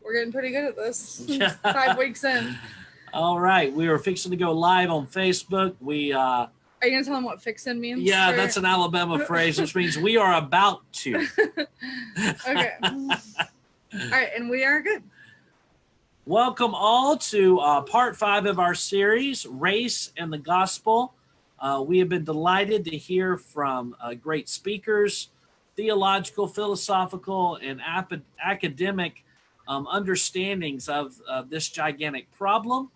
We're getting pretty good at this. 5 weeks in. All right. We are fixing to go live on Facebook. Are you going to tell them what fixin' means? Yeah, that's an Alabama phrase, which means we are about to. Okay. All right, and we are good. Welcome all to part 5 of our series, Race and the Gospel. We have been delighted to hear from great speakers, theological, philosophical, and academic understandings of this gigantic problem,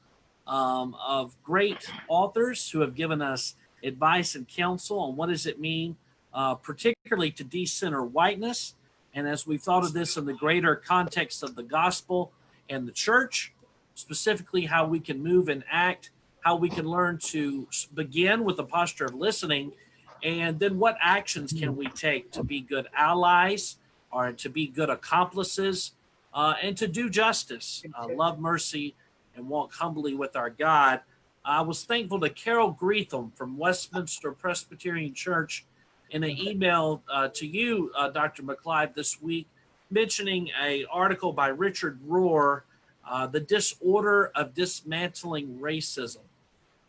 of great authors who have given us advice and counsel on what does it mean, particularly to decenter whiteness. And as we've thought of this in the greater context of the gospel and the church, specifically how we can move and act, how we can learn to begin with the posture of listening, and then what actions can we take to be good allies or to be good accomplices and to do justice, love mercy, and walk humbly with our God. I was thankful to Carol Greetham from Westminster Presbyterian Church in an email to you, Dr. McClive, this week, mentioning an article by Richard Rohr, The Disorder of Dismantling Racism.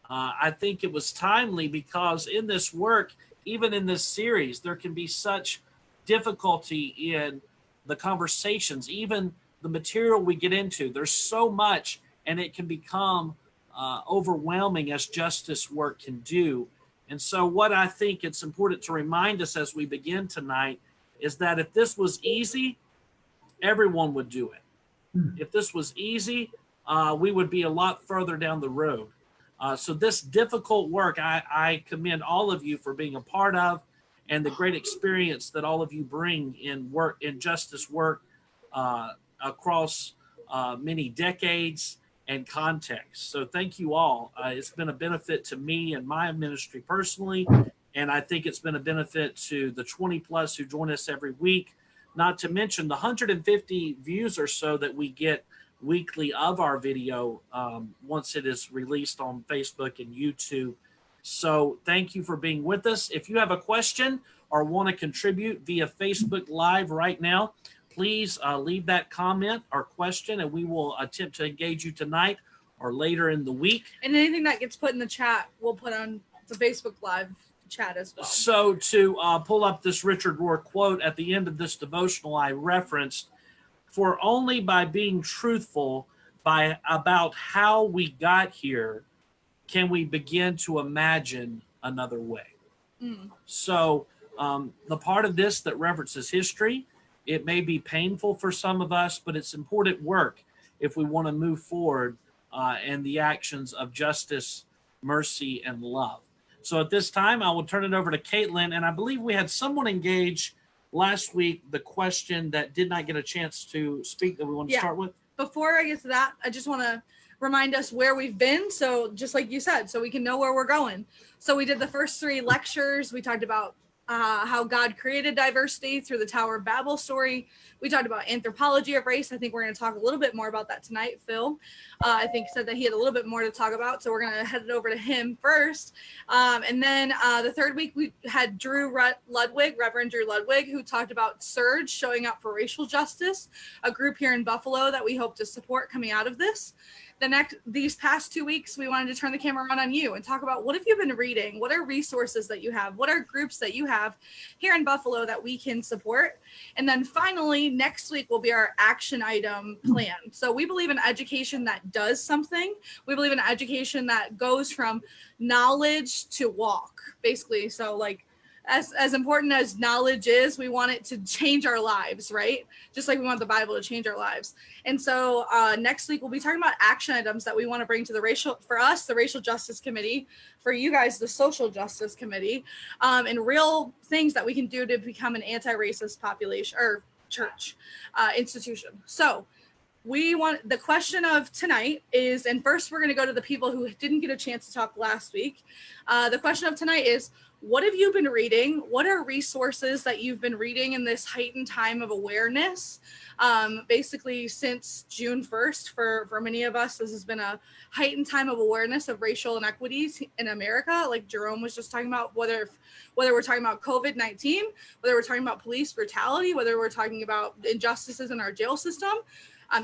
I think it was timely because in this work, even in this series, there can be such difficulty in the conversations, even the material we get into. There's so much, and it can become overwhelming as justice work can do. And so what I think it's important to remind us as we begin tonight is that if this was easy, everyone would do it. If this was easy, we would be a lot further down the road. So this difficult work, I commend all of you for being a part of, and the great experience that all of you bring in work, in justice work, across many decades and contexts. So thank you all. It's been a benefit to me and my ministry personally, and I think it's been a benefit to the 20 plus who join us every week, not to mention the 150 views or so that we get weekly of our video once it is released on Facebook and YouTube. So thank you for being with us. If you have a question or want to contribute via Facebook Live right now, please leave that comment or question, and we will attempt to engage you tonight or later in the week. And anything that gets put in the chat, we'll put on the Facebook Live chat as well. So to pull up this Richard Rohr quote at the end of this devotional I referenced, "For only by being truthful about how we got here can we begin to imagine another way." So the part of this that references history, it may be painful for some of us, but it's important work if we want to move forward in the actions of justice, mercy, and love. So at this time, I will turn it over to Caitlin, and I believe we had someone engage last week the question that did not get a chance to speak that we want to start with. Before I get to that, I just want to remind us where we've been. So just like you said, so we can know where we're going. So we did the first 3 lectures. We talked about how God created diversity through the Tower of Babel story. We talked about anthropology of race. I think we're going to talk a little bit more about that tonight. Phil, I think, said that he had a little bit more to talk about. So we're going to head it over to him first. And then the third week, we had Reverend Drew Ludwig, who talked about Surge, showing up for racial justice, a group here in Buffalo that we hope to support coming out of this. These past 2 weeks, we wanted to turn the camera on you and talk about what have you been reading? What are resources that you have? What are groups that you have here in Buffalo that we can support? And then finally, next week will be our action item plan. So we believe in education that does something. We believe in education that goes from knowledge to walk, basically. So like, as important as knowledge is, we want it to change our lives, right? Just like we want the Bible to change our lives. And so next week, we'll be talking about action items that we want to bring to the racial justice committee, for you guys, the social justice committee, and real things that we can do to become an anti-racist population or church institution. So the question of tonight is, and first we're going to go to the people who didn't get a chance to talk last week. The question of tonight is, what have you been reading? What are resources that you've been reading in this heightened time of awareness? Basically, since June 1st, for many of us, this has been a heightened time of awareness of racial inequities in America. Like Jerome was just talking about, whether we're talking about COVID-19, whether we're talking about police brutality, whether we're talking about injustices in our jail system,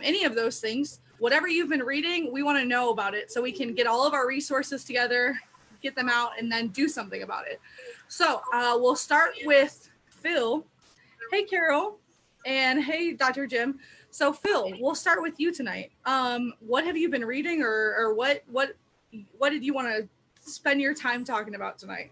any of those things, whatever you've been reading, we want to know about it so we can get all of our resources together, get them out, and then do something about it. So we'll start with Phil. Hey, Carol. And hey, Dr. Jim. So Phil, we'll start with you tonight. What have you been reading, or what did you want to spend your time talking about tonight?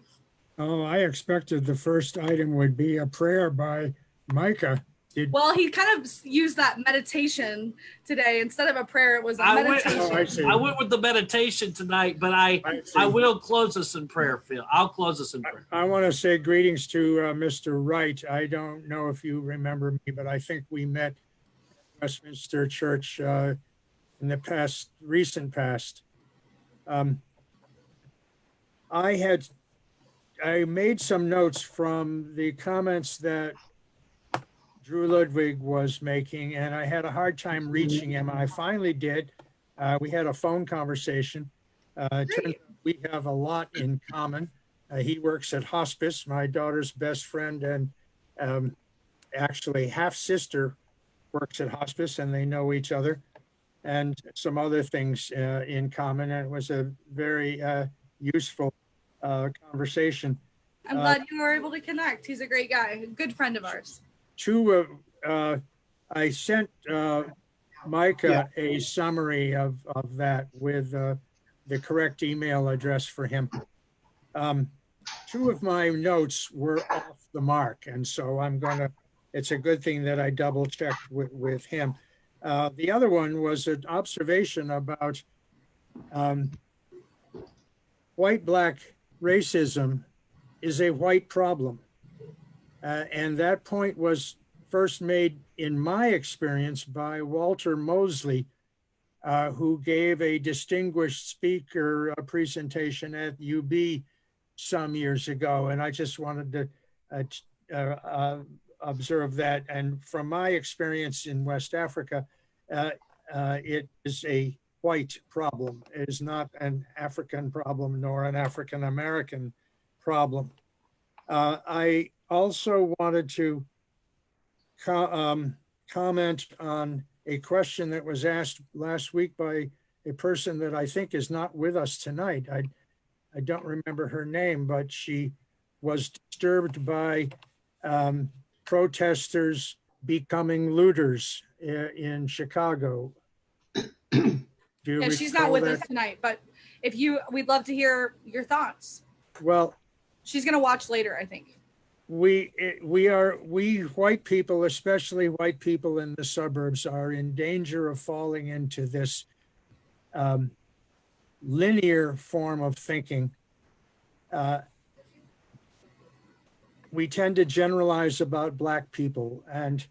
Oh, I expected the first item would be a prayer by Micah. Well, he kind of used that meditation today. Instead of a prayer, it was a meditation. I went with the meditation tonight, but I will close us in prayer, Phil. I'll close us in prayer. I want to say greetings to Mr. Wright. I don't know if you remember me, but I think we met at Westminster Church in the recent past. I made some notes from the comments that Drew Ludwig was making, and I had a hard time reaching him. I finally did. We had a phone conversation. Turns out we have a lot in common. He works at hospice. My daughter's best friend and actually half-sister works at hospice, and they know each other, and some other things in common. And it was a very useful conversation. I'm glad you were able to connect. He's a great guy, a good friend of ours. I sent Micah a summary of that with the correct email address for him. Two of my notes were off the mark, and so it's a good thing that I double checked with him. The other one was an observation about white-black racism is a white problem. And that point was first made, in my experience, by Walter Mosley, who gave a distinguished speaker presentation at UB some years ago. And I just wanted to observe that. And from my experience in West Africa, it is a white problem. It is not an African problem nor an African-American problem. I also wanted to comment on a question that was asked last week by a person that I think is not with us tonight. I don't remember her name, but she was disturbed by protesters becoming looters in Chicago. Yeah, she's not with us tonight, but we'd love to hear your thoughts. Well, she's going to watch later, I think. We white people, especially white people in the suburbs, are in danger of falling into this linear form of thinking. We tend to generalize about Black people. And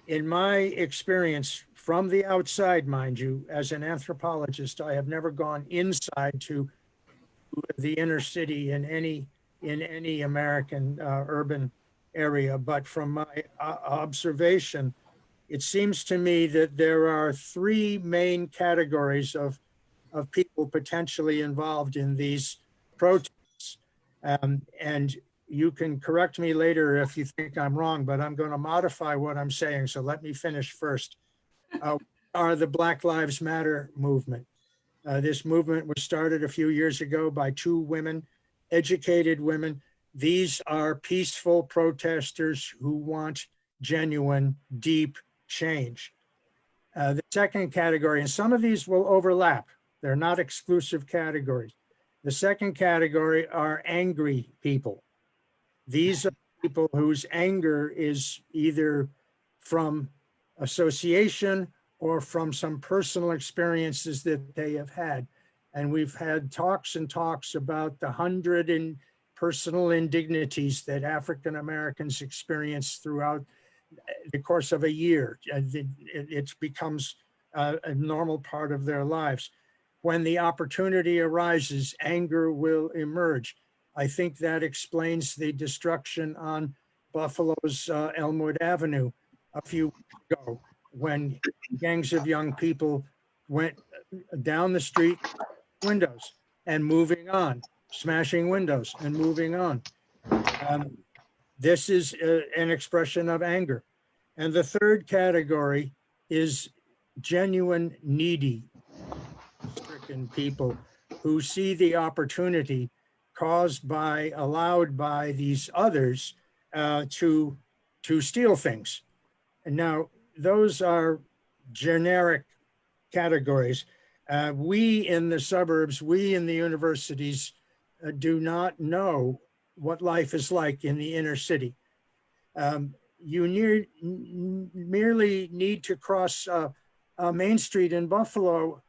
in my experience, from the outside, mind you, as an anthropologist, I have never gone inside to the inner city in any American urban area. But from my observation, it seems to me that there are three main categories of people potentially involved in these protests. And you can correct me later if you think I'm wrong, but I'm going to modify what I'm saying. So let me finish first. Are the Black Lives Matter movement. This movement was started a few years ago by two women, educated women. These are peaceful protesters who want genuine, deep change. The second category, and some of these will overlap. They're not exclusive categories. The second category are angry people. These are people whose anger is either from association or from some personal experiences that they have had. And we've had talks and talks about the 100 personal indignities that African Americans experience throughout the course of a year. It becomes a normal part of their lives. When the opportunity arises, anger will emerge. I think that explains the destruction on Buffalo's Elmwood Avenue a few weeks ago, when gangs of young people went down the street, windows and moving on, smashing windows and moving on. This is an expression of anger. And the third category is genuine needy, stricken people who see the opportunity allowed by these others to steal things. And now those are generic categories. We in the suburbs, we in the universities do not know what life is like in the inner city. You merely need to cross Main Street in Buffalo.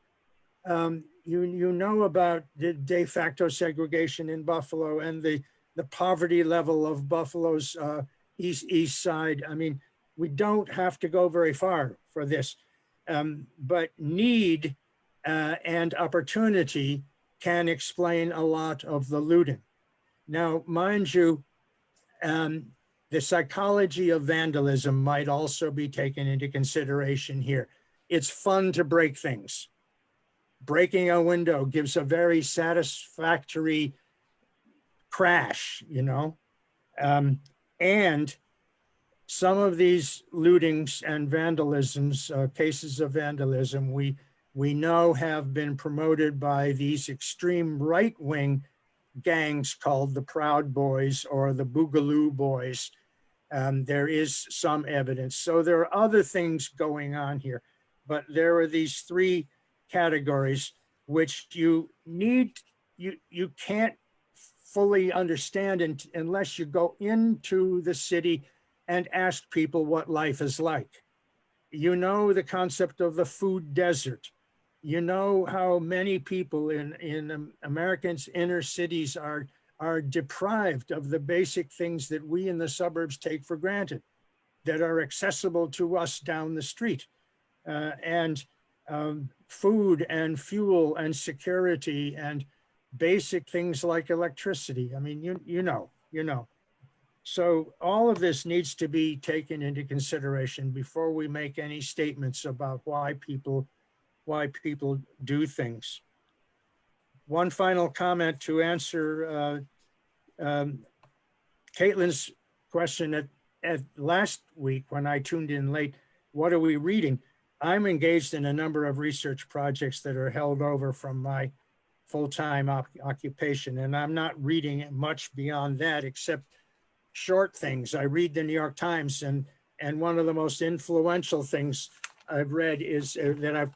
You know about the de facto segregation in Buffalo and the poverty level of Buffalo's east side. I mean, we don't have to go very far for this, but need and opportunity can explain a lot of the looting. Now, mind you, the psychology of vandalism might also be taken into consideration here. It's fun to break things. Breaking a window gives a very satisfactory crash, you know? And some of these lootings and vandalisms, cases of vandalism, we know have been promoted by these extreme right-wing gangs called the Proud Boys or the Boogaloo Boys. There is some evidence. So there are other things going on here, but there are these three categories which you can't fully understand unless you go into the city and ask people what life is like. You know the concept of the food desert. You know how many people in Americans' inner cities are deprived of the basic things that we in the suburbs take for granted, that are accessible to us down the street. And food and fuel and security and basic things like electricity. I mean, you know. So all of this needs to be taken into consideration before we make any statements about why people do things. One final comment to answer Caitlin's question at last week when I tuned in late. What are we reading? I'm engaged in a number of research projects that are held over from my full-time occupation, and I'm not reading much beyond that except short things. I read the New York Times, and one of the most influential things I've read is that I've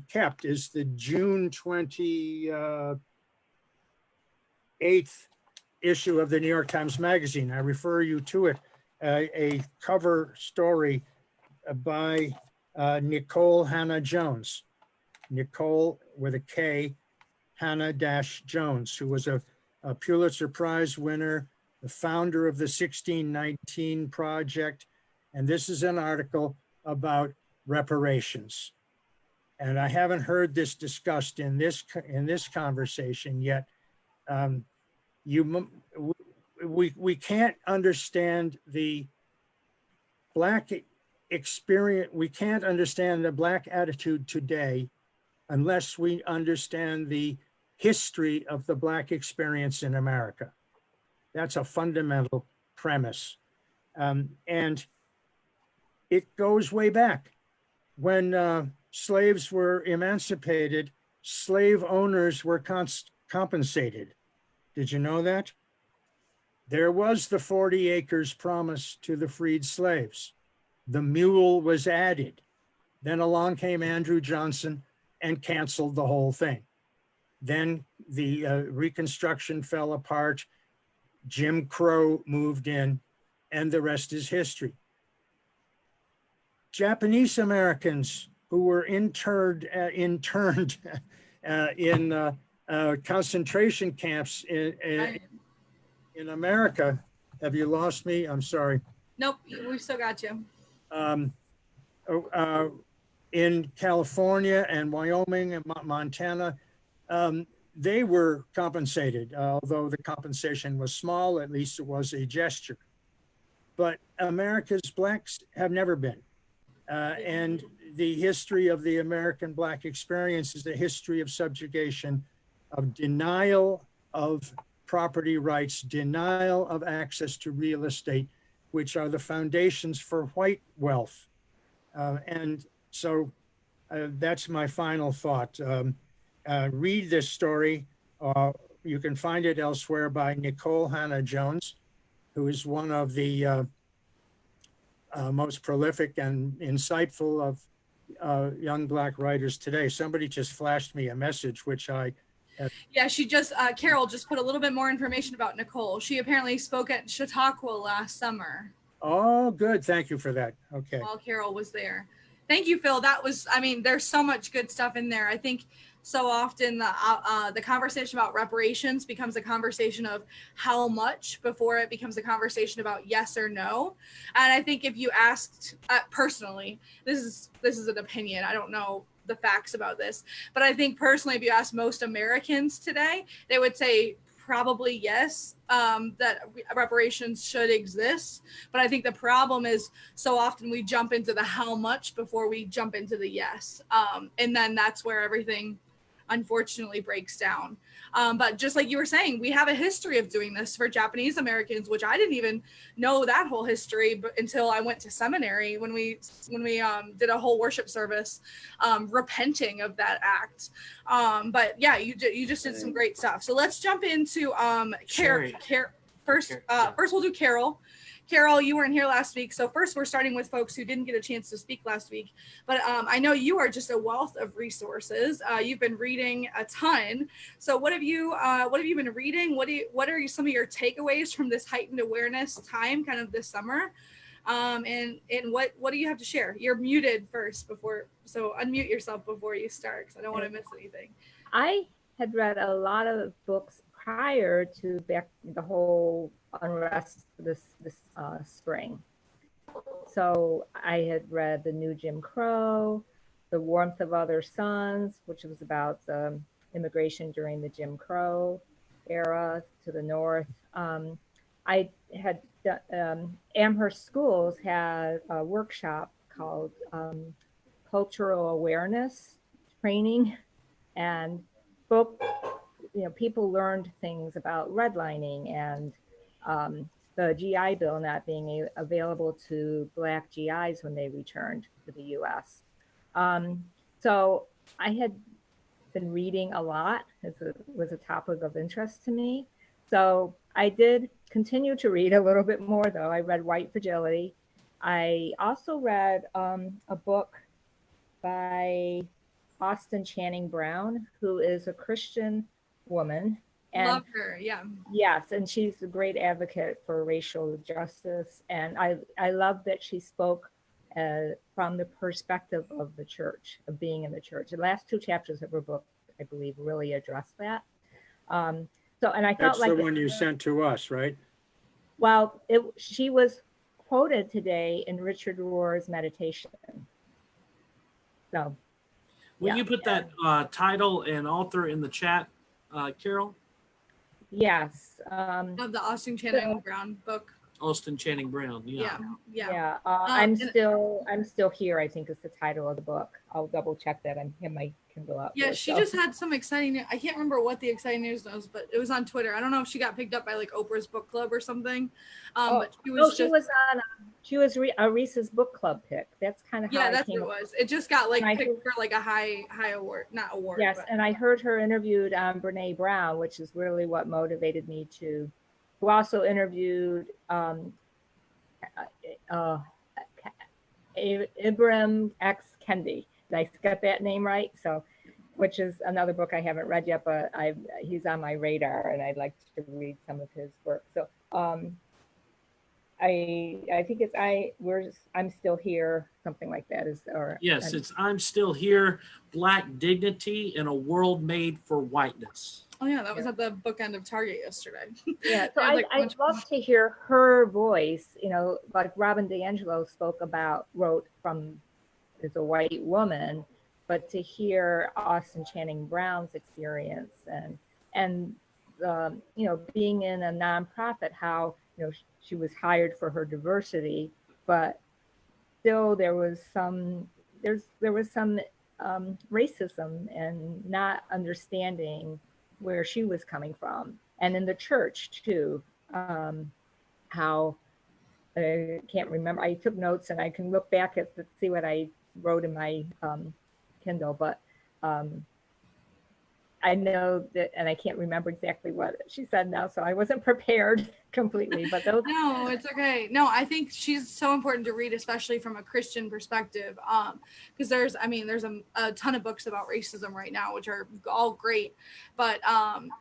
kept is the June 28th issue of the New York Times Magazine. I refer you to it, a cover story by Nicole Hannah Jones, Nicole with a K, Hannah-Jones, who was a Pulitzer Prize winner, the founder of the 1619 Project. And this is an article about reparations. And I haven't heard this discussed in this conversation yet. We can't understand the Black experience. We can't understand the Black attitude today unless we understand the history of the Black experience in America. That's a fundamental premise. And it goes way back. When slaves were emancipated, slave owners were compensated. Did you know that? There was the 40 acres promised to the freed slaves. The mule was added. Then along came Andrew Johnson and canceled the whole thing. Then the Reconstruction fell apart. Jim Crow moved in, and the rest is history. Japanese Americans who were interned in concentration camps in America. Have you lost me? I'm sorry. Nope, we still got you. In California and Wyoming and Montana, they were compensated, although the compensation was small, at least it was a gesture. But America's blacks have never been. And the history of the American black experience is the history of subjugation, of denial of property rights, denial of access to real estate, which are the foundations for white wealth. And so that's my final thought. Read this story. You can find it elsewhere by Nicole Hannah-Jones, who is one of the most prolific and insightful of young black writers today. Somebody just flashed me a message, which I Yeah, she just, Carol just put a little bit more information about Nicole. She apparently spoke at Chautauqua last summer. Oh, good. Thank you for that. Okay. While Carol was there. Thank you, Phil. That was, I mean, there's so much good stuff in there. I think so often the conversation about reparations becomes a conversation of how much before it becomes a conversation about yes or no. And I think if you asked personally, this is an opinion. I don't know the facts about this, but I think personally, if you ask most Americans today, they would say probably yes, that reparations should exist. But I think the problem is so often we jump into the how much before we jump into the yes. And then that's where everything unfortunately breaks down. But just like you were saying, we have a history of doing this for Japanese Americans, which I didn't even know that whole history until I went to seminary when we did a whole worship service repenting of that act. But yeah, you just did some great stuff. So let's jump into first we'll do Carol. Carol, you weren't here last week. So first we're starting with folks who didn't get a chance to speak last week. But I know you are just a wealth of resources. You've been reading a ton. So what have you been reading? What are some of your takeaways from this heightened awareness time kind of this summer? And what do you have to share? You're muted first so unmute yourself before you start because I don't want to miss anything. I had read a lot of books prior to the whole unrest this spring. So I had read The New Jim Crow, The Warmth of Other Suns, which was about the immigration during the Jim Crow era to the North. I had Amherst Schools had a workshop called Cultural Awareness Training, and people learned things about redlining and the GI Bill not being available to Black GIs when they returned to the US. So I had been reading a lot. It was a topic of interest to me. So I did continue to read a little bit more, though. I read White Fragility. I also read a book by Austin Channing Brown, who is a Christian woman. And love her, yeah. Yes, and she's a great advocate for racial justice. And I love that she spoke from the perspective of the church, of being in the church. The last two chapters of her book, I believe, really address that. And I felt like that's the one you sent to us, right? Well, she was quoted today in Richard Rohr's meditation. So, will you put that title and author in the chat, Carol? Yes. Of the Austin Channing Brown book. Austin Channing Brown. Yeah. I'm still here, I think is the title of the book. I'll double check that. I'm in my Kindle up. Yeah, she just had some exciting. I can't remember what the exciting news was, but it was on Twitter. I don't know if she got picked up by like Oprah's book club or something. But she was a Reese's book club pick. That's kind of how that's what it was. It just got like picked for like a high award, not award. Yes, but. And I heard her interviewed on Brene Brown, which is really what motivated me to. Who also interviewed Ibram X. Kendi. Did I get that name right? So, which is another book I haven't read yet, but he's on my radar, and I'd like to read some of his work. So, I think it's I'm Still Here, something like that It's I'm Still Here, Black Dignity in a World Made for Whiteness. Oh yeah, that was at the bookend of Target yesterday. Yeah, so I'd love to hear her voice, like Robin DiAngelo wrote from as a white woman, but to hear Austin Channing Brown's experience and you know, being in a nonprofit, how, you know, she was hired for her diversity, but still there was some racism and not understanding where she was coming from, and in the church too. How I can't remember. I took notes and I can look back at see what I wrote in my Kindle, but I know that, and I can't remember exactly what she said now, so I wasn't prepared completely. But those. No, it's okay. No, I think she's so important to read, especially from a Christian perspective. Because there's a ton of books about racism right now, which are all great. But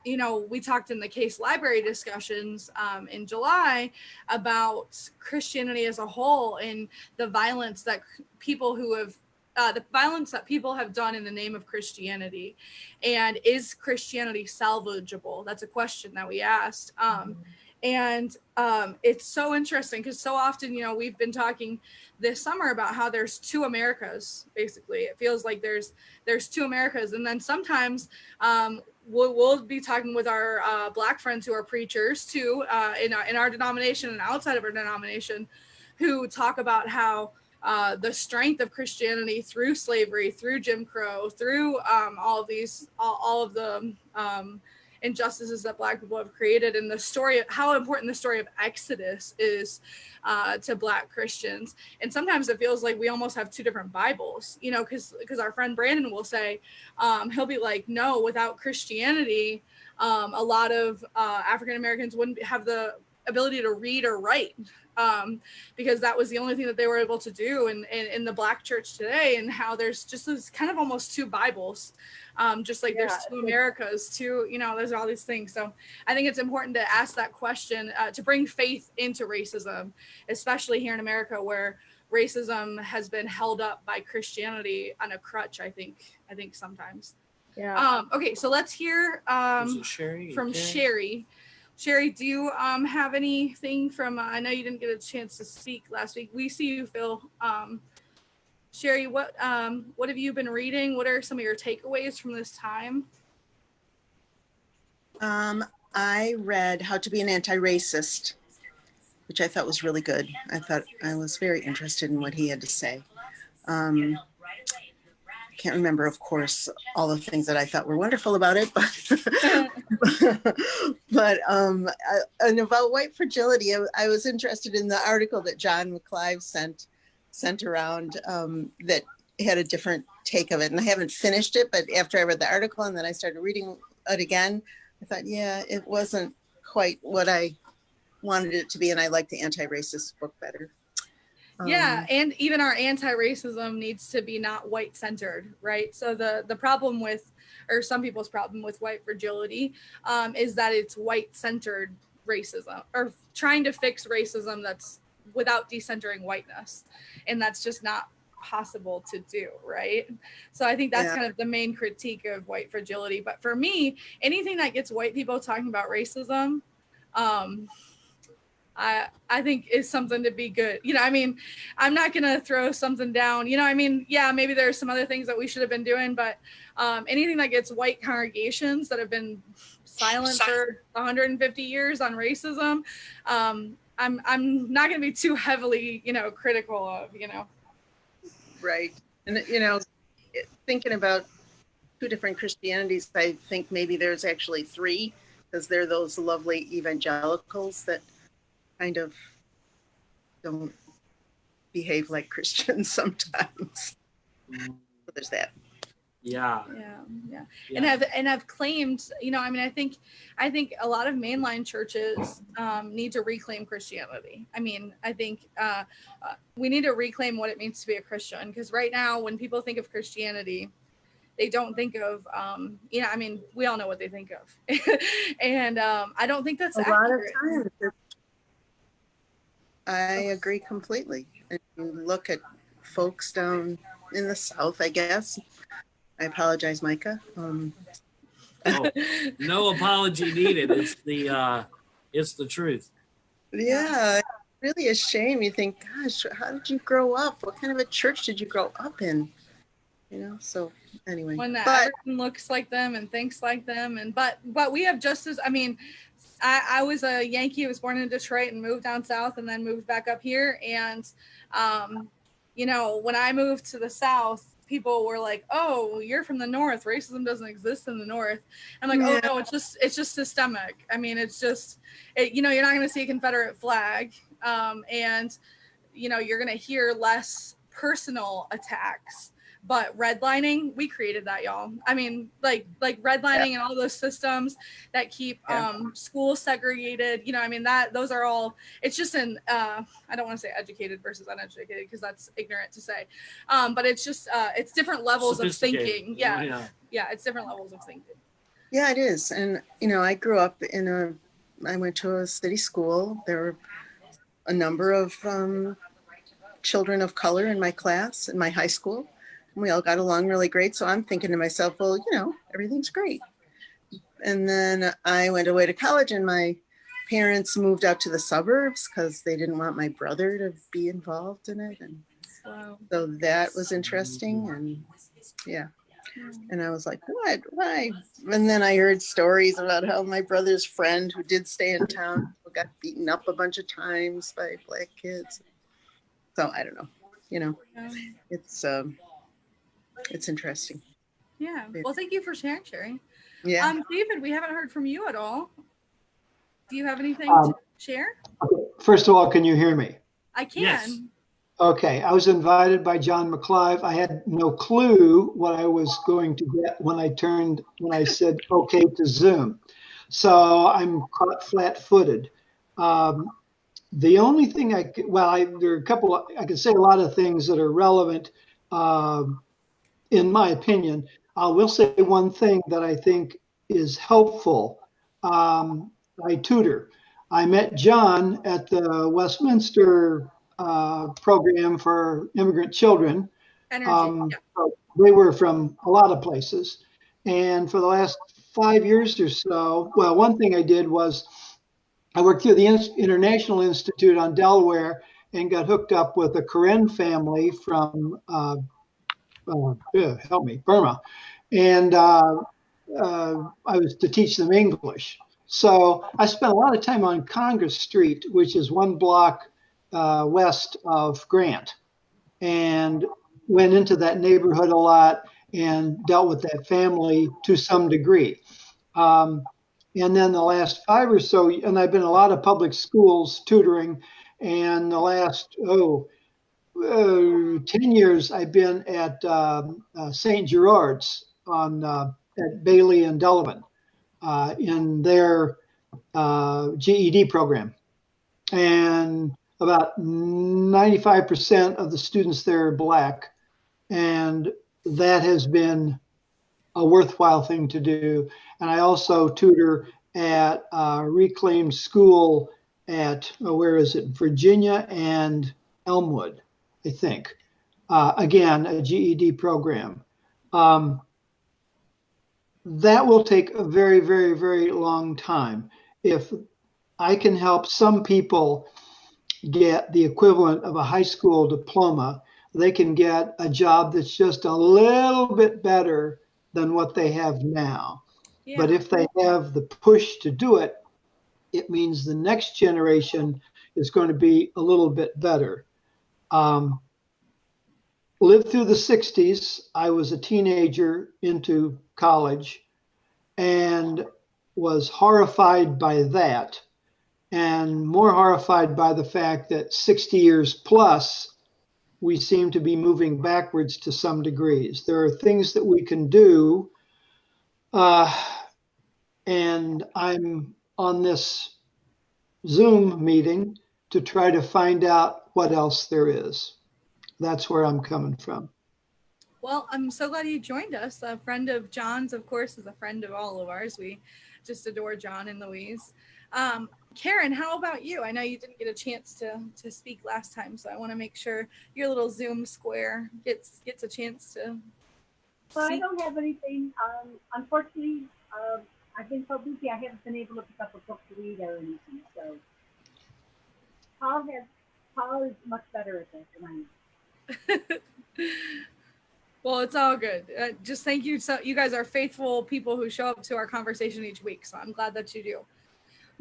you know, we talked in the case library discussions in July about Christianity as a whole and the violence that people have done in the name of Christianity. And is Christianity salvageable? That's a question that we asked. And it's so interesting because so often, you know, we've been talking this summer about how there's two Americas. Basically, it feels like there's two Americas, and then sometimes we'll be talking with our Black friends who are preachers too, in our denomination and outside of our denomination, who talk about how the strength of Christianity through slavery, through Jim Crow, through all of the injustices that Black people have created, and the story of how important the story of Exodus is to Black Christians. And sometimes it feels like we almost have two different Bibles, you know, because our friend Brandon will say, he'll be like, no, without Christianity, a lot of African Americans wouldn't have the ability to read or write, because that was the only thing that they were able to do in the Black church today, and how there's just this kind of almost two Bibles, just like there's two Americas, two, you know, there's all these things. So I think it's important to ask that question, to bring faith into racism, especially here in America, where racism has been held up by Christianity on a crutch, I think sometimes. Yeah. Okay, so let's hear Sherry? from Sherry. Sherry, do you have anything from, I know you didn't get a chance to speak last week. We see you, Phil. Sherry, what have you been reading? What are some of your takeaways from this time? I read How to Be an Anti-Racist, which I thought was really good. I was very interested in what he had to say. Can't remember, of course, all the things that I thought were wonderful about it, but and about white fragility, I was interested in the article that John McClive sent around, that had a different take of it. And I haven't finished it, but after I read the article and then I started reading it again, I thought, yeah, it wasn't quite what I wanted it to be, and I like the anti-racist book better. Yeah, and even our anti-racism needs to be not white-centered, right? So the problem with, or some people's problem with white fragility, is that it's white-centered racism, or trying to fix racism that's without decentering whiteness, and that's just not possible to do, right? So I think that's kind of the main critique of white fragility. But for me, anything that gets white people talking about racism, I think is something to be good. You know, I mean, I'm not going to throw something down, you know, I mean, yeah, maybe there's some other things that we should have been doing, but anything that gets white congregations that have been silent for 150 years on racism, I'm not going to be too heavily, you know, critical of, you know. Right. And, you know, thinking about two different Christianities, I think maybe there's actually three, because they're those lovely evangelicals that kind of don't behave like Christians sometimes. So there's that. Yeah. And I've claimed, you know, I mean, I think a lot of mainline churches need to reclaim Christianity. I mean, I think we need to reclaim what it means to be a Christian, because right now when people think of Christianity, they don't think of, you know, I mean, we all know what they think of. And I don't think that's accurate. A lot of times. I agree completely. And you look at folks down in the South, I guess. I apologize, Micah. Oh, no apology needed. It's the truth. Yeah, it's really a shame. You think, gosh, how did you grow up? What kind of a church did you grow up in? So anyway, When that but everyone looks like them and thinks like them, and but we have just as, I mean, I was a Yankee. I was born in Detroit and moved down south and then moved back up here. And, when I moved to the south, people were like, "Oh, you're from the north. Racism doesn't exist in the north." I'm like, "Oh Yeah. no, it's just systemic. I mean, it's just, you're not going to see a Confederate flag, and you're going to hear less personal attacks." But redlining, we created that, y'all. I mean, like redlining and all those systems that keep schools segregated. I mean, those are all. It's just I don't want to say educated versus uneducated because that's ignorant to say. But it's just it's different levels of thinking. Yeah, it's different levels of thinking. Yeah, it is. And I grew up I went to a city school. There were a number of children of color in my class in my high school. We all got along really great. So I'm thinking to myself, well, everything's great. And then I went away to college and my parents moved out to the suburbs because they didn't want my brother to be involved in it. And so that was interesting. And and I was like, what? Why? And then I heard stories about how my brother's friend who did stay in town got beaten up a bunch of times by Black kids. So I don't know, it's interesting. Yeah. Well, thank you for sharing, Sherry. Yeah. David, we haven't heard from you at all. Do you have anything to share? Okay. First of all, can you hear me? I can. Yes. Okay. I was invited by John McClive. I had no clue what I was going to get when I said okay to Zoom. So I'm caught flat-footed. The only thing there are a couple, I could say a lot of things that are relevant, in my opinion. I will say one thing that I think is helpful. I tutor. I met John at the Westminster program for immigrant children. They were from a lot of places. And for the last 5 years or so, well, one thing I did was I worked through the International Institute on Delaware and got hooked up with a Karen family from, Burma. And I was to teach them English. So I spent a lot of time on Congress Street, which is one block west of Grant, and went into that neighborhood a lot and dealt with that family to some degree. And then the last 5 or so, and I've been in a lot of public schools tutoring, and the last 10 years I've been at St. Gerard's at Bailey and Delavan in their GED program. And about 95% of the students there are Black. And that has been a worthwhile thing to do. And I also tutor at Reclaimed School at, Virginia and Elmwood, I think. Again, a GED program. That will take a very, very, very long time. If I can help some people get the equivalent of a high school diploma, they can get a job that's just a little bit better than what they have now. Yeah. But if they have the push to do it, it means the next generation is going to be a little bit better. Lived through the 60s. I was a teenager into college and was horrified by that, and more horrified by the fact that 60 years plus, we seem to be moving backwards to some degrees. There are things that we can do, and I'm on this Zoom meeting to try to find out what else there is. That's where I'm coming from. Well, I'm so glad you joined us. A friend of John's, of course, is a friend of all of ours. We just adore John and Louise. Karen, how about you? I know you didn't get a chance to speak last time, so I want to make sure your little Zoom square gets a chance to. Well, I don't have anything. Unfortunately, I've been so busy, I haven't been able to pick up a book to read or anything. So Paul is much better at that than I am. Well, Well, it's all good. Just thank you. So you guys are faithful people who show up to our conversation each week. So I'm glad that you do.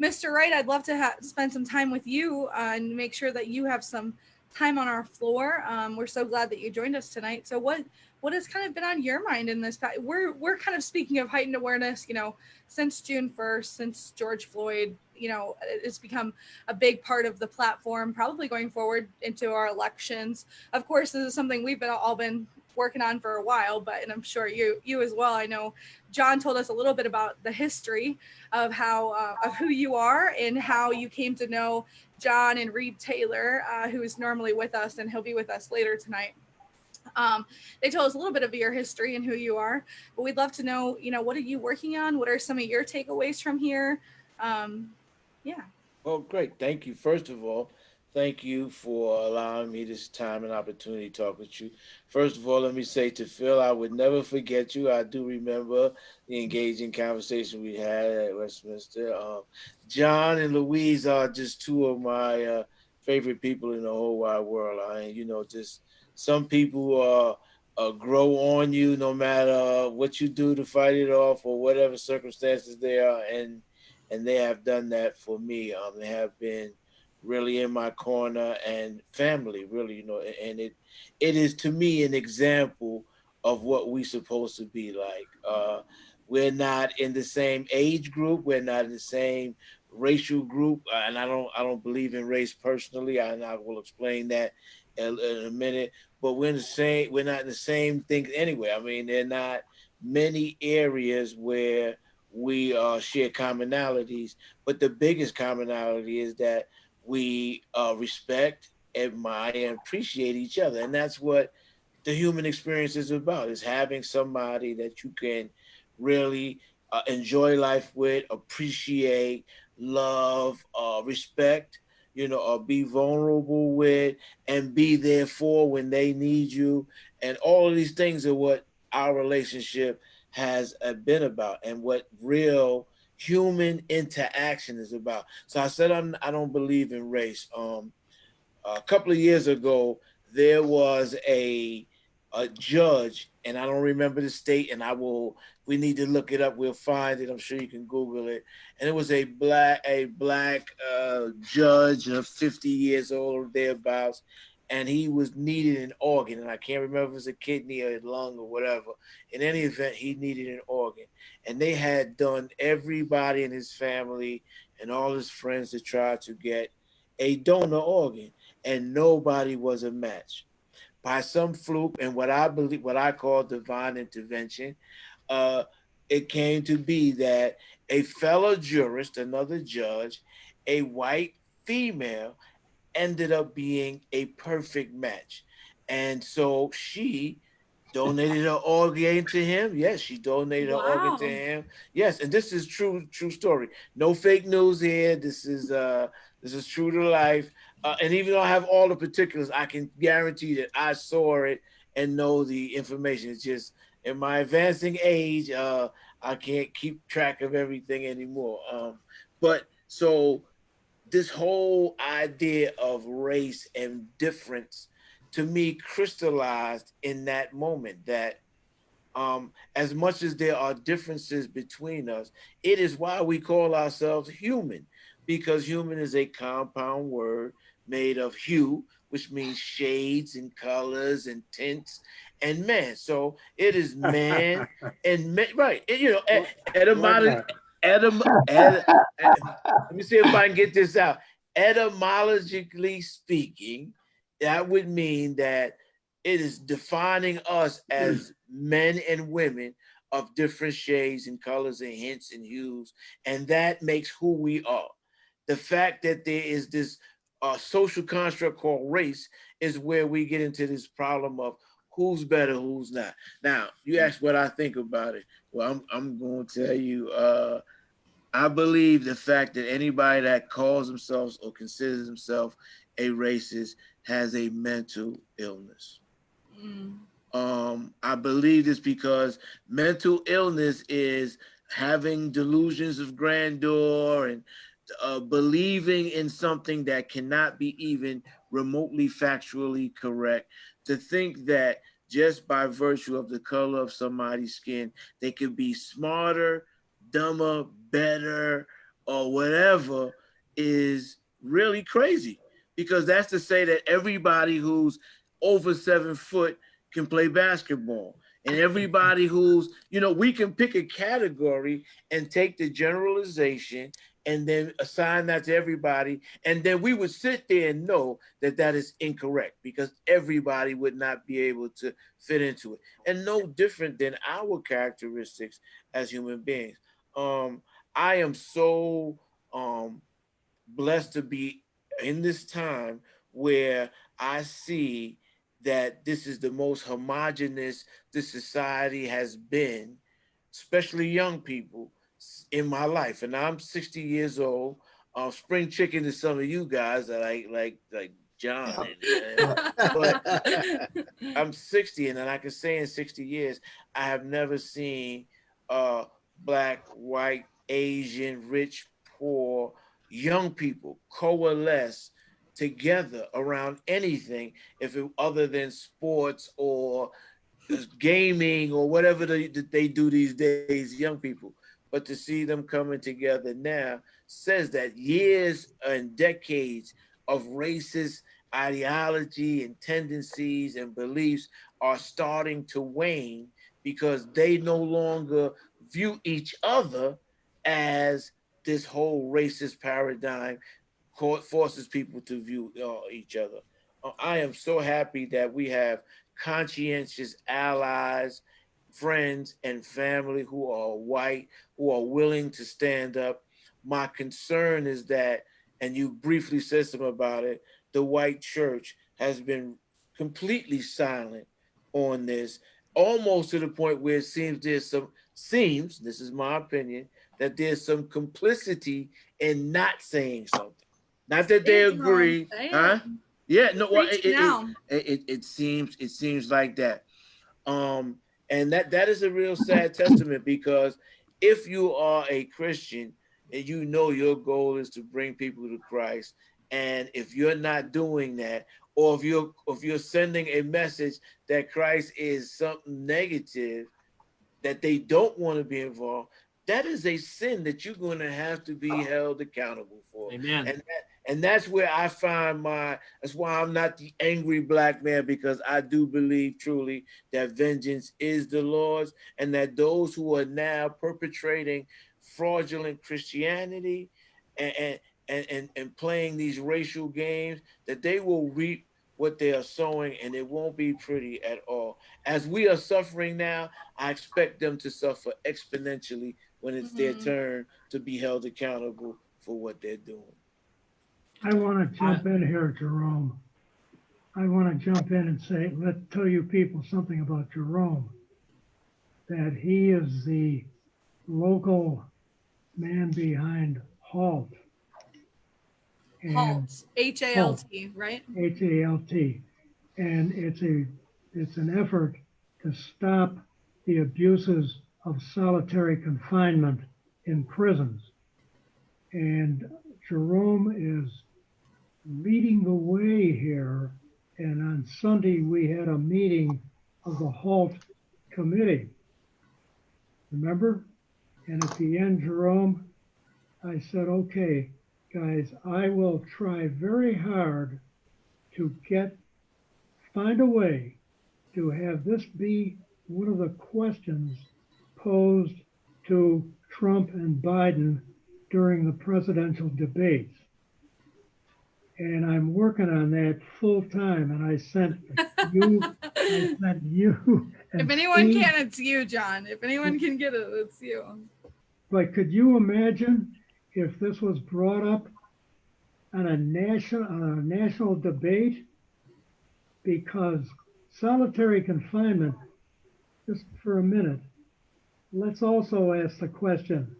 Mr. Wright, I'd love to spend some time with you and make sure that you have some time on our floor. We're so glad that you joined us tonight. So what has kind of been on your mind in this? We're kind of speaking of heightened awareness, since June 1st, since George Floyd, it's become a big part of the platform, probably going forward into our elections. Of course, this is something we've all been working on for a while, and I'm sure you as well. I know John told us a little bit about the history of how of who you are and how you came to know John and Reed Taylor, who is normally with us, and he'll be with us later tonight. They told us a little bit of your history and who you are, but we'd love to know, what are you working on? What are some of your takeaways from here? Yeah. Well, great. Thank you. First of all, thank you for allowing me this time and opportunity to talk with you. First of all, let me say to Phil, I would never forget you. I do remember the engaging conversation we had at Westminster. John and Louise are just two of my favorite people in the whole wide world. Just some people grow on you no matter what you do to fight it off or whatever circumstances they are. And they have done that for me. They have been really in my corner and family, really, and it is to me an example of what we're supposed to be like. We're not in the same age group. We're not in the same racial group. And I don't believe in race personally. And I will explain that in a minute. But we're not in the same thing anyway. I mean, there are not many areas where we share commonalities, but the biggest commonality is that we respect, admire, and appreciate each other. And that's what the human experience is about, is having somebody that you can really enjoy life with, appreciate, love, respect, be vulnerable with, and be there for when they need you. And all of these things are what our relationship has been about and what real human interaction is about. So I said I don't believe in race. A couple of years ago, there was a judge, and I don't remember the state, and we need to look it up. We'll find it. I'm sure you can Google it. And it was a black judge of 50 years old or thereabouts. And he was needed an organ, and I can't remember if it was a kidney or a lung or whatever. In any event, he needed an organ. And they had done everybody in his family and all his friends to try to get a donor organ, and nobody was a match. By some fluke and what I call divine intervention, it came to be that a fellow jurist, another judge, a white female, ended up being a perfect match. And so she donated her organ to him. Yes, she donated her organ to him. Yes, and this is true story. No fake news here. This is true to life. And even though I have all the particulars, I can guarantee that I saw it and know the information. It's just in my advancing age, I can't keep track of everything anymore. But so this whole idea of race and difference, to me, crystallized in that moment that as much as there are differences between us, it is why we call ourselves human, because human is a compound word made of hue, which means shades and colors and tints, and man. So it is man and man, right? And, etymology. Let me see if I can get this out. Etymologically speaking, that would mean that it is defining us as men and women of different shades and colors and hints and hues, and that makes who we are. The fact that there is this social construct called race is where we get into this problem of who's better, who's not. Now, you asked what I think about it. Well, I'm going to tell you, I believe the fact that anybody that calls themselves or considers themselves a racist has a mental illness. I believe this because mental illness is having delusions of grandeur and believing in something that cannot be even remotely factually correct, to think that just by virtue of the color of somebody's skin. They could be smarter, dumber, better, or whatever, is really crazy. Because that's to say that everybody who's over 7 foot can play basketball. And everybody who's, we can pick a category and take the generalization and then assign that to everybody. And then we would sit there and know that that is incorrect because everybody would not be able to fit into it. And no different than our characteristics as human beings. I am so blessed to be in this time where I see that this is the most homogenous this society has been, especially young people, in my life. And I'm 60 years old. Spring chicken to some of you guys that like John. But I'm 60, and then I can say in 60 years, I have never seen Black, white, Asian, rich, poor, young people coalesce together around anything other than sports or gaming or whatever they do these days, young people. But to see them coming together now says that years and decades of racist ideology and tendencies and beliefs are starting to wane because they no longer view each other as this whole racist paradigm forces people to view each other. I am so happy that we have conscientious allies, friends, and family who are white, who are willing to stand up. My concern is that, and you briefly said something about it, the white church has been completely silent on this, almost to the point where it seems this is my opinion, that there's some complicity in not saying something. Not that they agree, huh? Yeah, no. Well, it seems like that, and that is a real sad testament because if you are a Christian and you know your goal is to bring people to Christ, and if you're not doing that, or if you're sending a message that Christ is something negative, that they don't want to be involved, that is a sin that you're going to have to be held accountable for. Amen. And that's where I find that's why I'm not the angry black man, because I do believe truly that vengeance is the Lord's, and that those who are now perpetrating fraudulent Christianity and playing these racial games, that they will reap what they are sowing, and it won't be pretty at all. As we are suffering now, I expect them to suffer exponentially when it's their turn to be held accountable for what they're doing. I want to jump in here, Jerome. I want to jump in and tell you people something about Jerome, that he is the local man behind HALT. HALT, H-A-L-T, right? H-A-L-T. And it's an effort to stop the abuses of solitary confinement in prisons. And Jerome is leading the way here. And on Sunday, we had a meeting of the HALT committee. Remember? And at the end, Jerome, I said, okay, guys, I will try very hard to find a way to have this be one of the questions posed to Trump and Biden during the presidential debates. And I'm working on that full time. And I sent you. If anyone can, it's you, John. If anyone can get it, it's you. But could you imagine if this was brought up on a national debate? Because solitary confinement, just for a minute, let's also ask the question,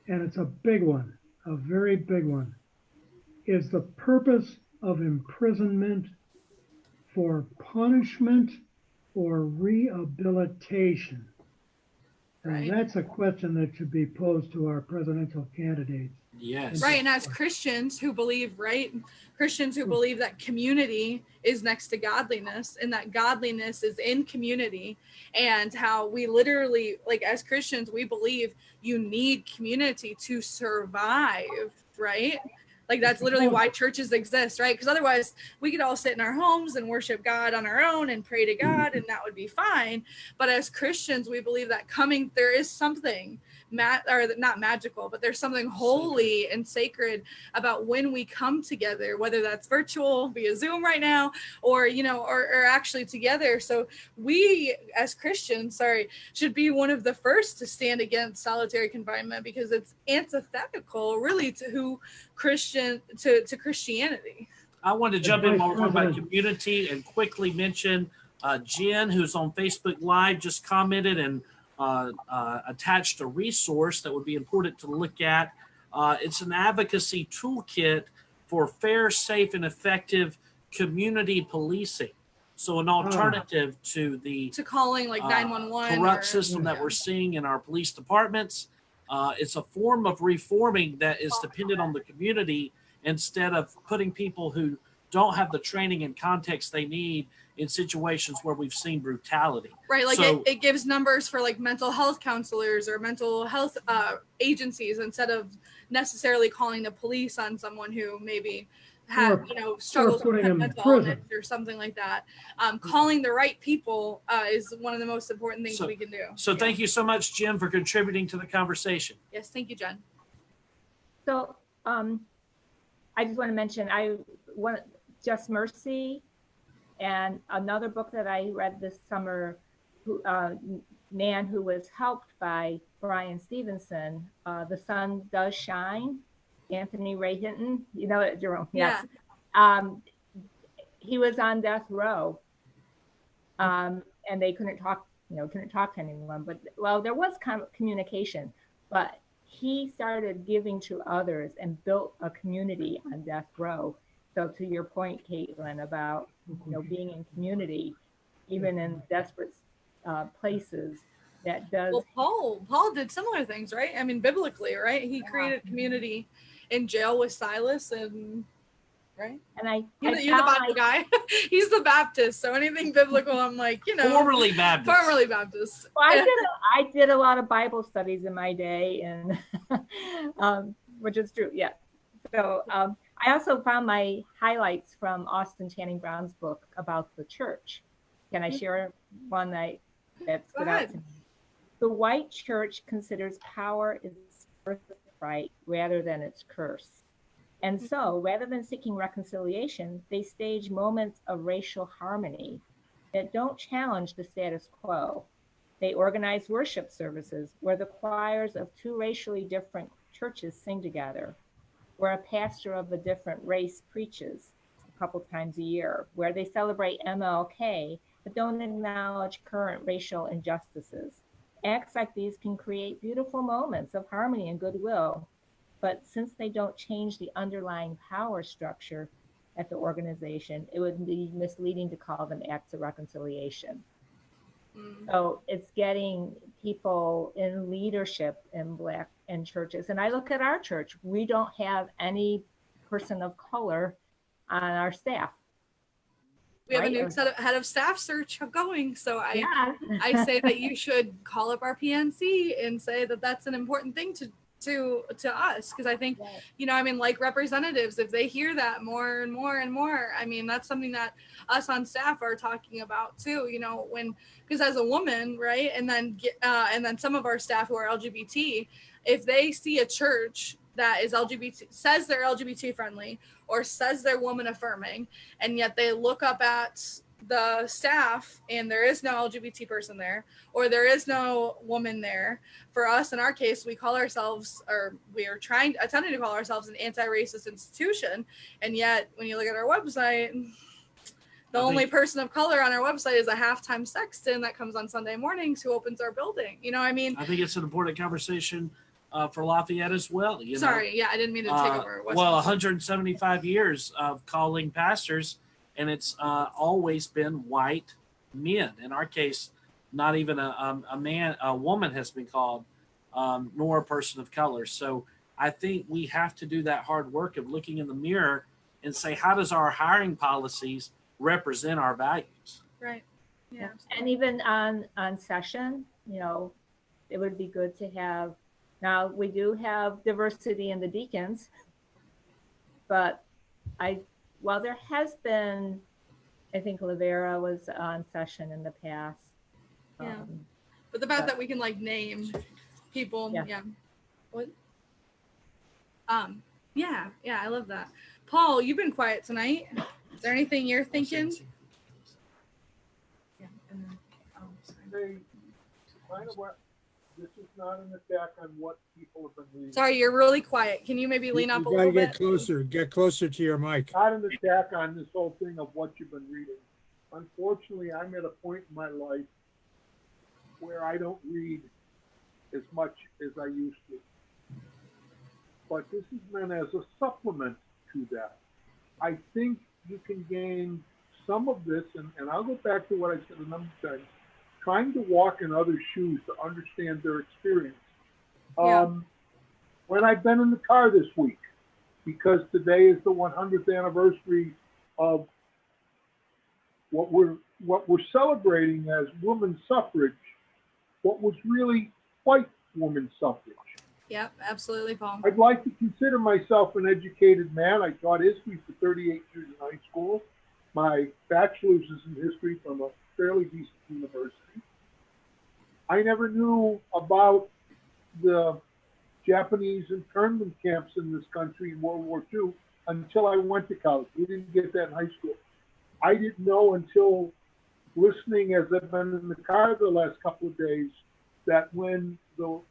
and it's a big one, a very big one. Is the purpose of imprisonment for punishment or rehabilitation? Right. And that's a question that should be posed to our presidential candidates. Yes. Right. And as Christians who believe, right? Christians who believe that community is next to godliness and that godliness is in community, and how we literally, like as Christians, we believe you need community to survive, right? Like that's literally why churches exist, right? Because otherwise we could all sit in our homes and worship God on our own and pray to God, and that would be fine. But as Christians, we believe that there is something or not magical, but there's something holy and sacred about when we come together, whether that's virtual via Zoom right now, or or actually together. So we as Christians, should be one of the first to stand against solitary confinement, because it's antithetical really to Christianity. I want to jump in while we're talking about community and quickly mention Jen, who's on Facebook Live, just commented and attached a resource that would be important to look at. It's an advocacy toolkit for fair, safe, and effective community policing. So an alternative to calling like 911 corrupt system that we're seeing in our police departments. It's a form of reforming that is dependent on the community, instead of putting people who don't have the training and context they need in situations where we've seen brutality. Right, like it gives numbers for like mental health counselors or mental health agencies, instead of necessarily calling the police on someone who maybe had struggles with mental illness or something like that. Calling the right people is one of the most important things we can do. So thank you so much, Jim, for contributing to the conversation. Yes, thank you, Jen. So I just want to mention, Just Mercy, and another book that I read this summer, Man Who Was Helped by Brian Stevenson, The Sun Does Shine, Anthony Ray Hinton, you know it, Jerome, yes. Yeah. He was on death row, and they couldn't talk to anyone, but there was kind of communication, but he started giving to others and built a community on death row. So to your point, Caitlin, about being in community, even in desperate places, that does. Well, Paul did similar things, right? I mean, biblically, right? He created community in jail with Silas, and right. And you're the Bible guy. He's the Baptist, so anything biblical, I'm like, formerly Baptist. Formerly Baptist. Well, I did a lot of Bible studies in my day, and which is true, yeah. So I also found my highlights from Austin Channing Brown's book about the church. Can I share one that stood out to me? The white church considers power its birthright rather than its curse. And so, rather than seeking reconciliation, they stage moments of racial harmony that don't challenge the status quo. They organize worship services where the choirs of two racially different churches sing together, where a pastor of a different race preaches a couple times a year, where they celebrate MLK, but don't acknowledge current racial injustices. Acts like these can create beautiful moments of harmony and goodwill, but since they don't change the underlying power structure at the organization, it would be misleading to call them acts of reconciliation. So it's getting people in leadership in Black and churches. And I look at our church, we don't have any person of color on our staff. We have a new head of staff search going. So I say that you should call up our PNC and say that that's an important thing to us, because I think like representatives, if they hear that more and more and more, I mean, that's something that us on staff are talking about too, because as a woman, right, and then some of our staff who are LGBT, if they see a church that is LGBT, says they're LGBT friendly or says they're woman affirming, and yet they look up at the staff and there is no LGBT person there, or there is no woman there. For us, in our case, we call ourselves, or we are attempting to call ourselves, an anti-racist institution. And yet when you look at our website, the only person of color on our website is a half-time sexton that comes on Sunday mornings who opens our building. I think it's an important conversation for Lafayette as well. Sorry, I didn't mean to take over. 175 years of calling pastors, and it's always been white men. In our case, not even a woman has been called, nor a person of color. So I think we have to do that hard work of looking in the mirror and say, how does our hiring policies represent our values? Right. Yeah. And even on session, you know, it would be good to have, now we do have diversity in the deacons, but while there has been, I think Lavera was on session in the past. Yeah. But the fact that we can like name people. Yeah. Yeah. What? Yeah. Yeah. I love that. Paul, you've been quiet tonight. Is there anything you're thinking? Yeah. And then, sorry. Kind of what, this is not an attack on what people have been reading. Sorry, you're really quiet. Can you maybe lean up a little bit? Get closer to your mic. Not an attack on this whole thing of what you've been reading. Unfortunately, I'm at a point in my life where I don't read as much as I used to. But this is meant as a supplement to that. I think you can gain some of this, and I'll go back to what I said a number of times, trying to walk in others' shoes to understand their experience. Yeah. When I've been in the car this week, because today is the 100th anniversary of what we're celebrating as women's suffrage, what was really white women's suffrage. Yep, absolutely, Paul. I'd like to consider myself an educated man. I taught history for 38 years in high school. My bachelor's is in history from a fairly decent university. I never knew about the Japanese internment camps in this country in World War II until I went to college. We didn't get that in high school. I didn't know until listening as I've been in the car the last couple of days that when the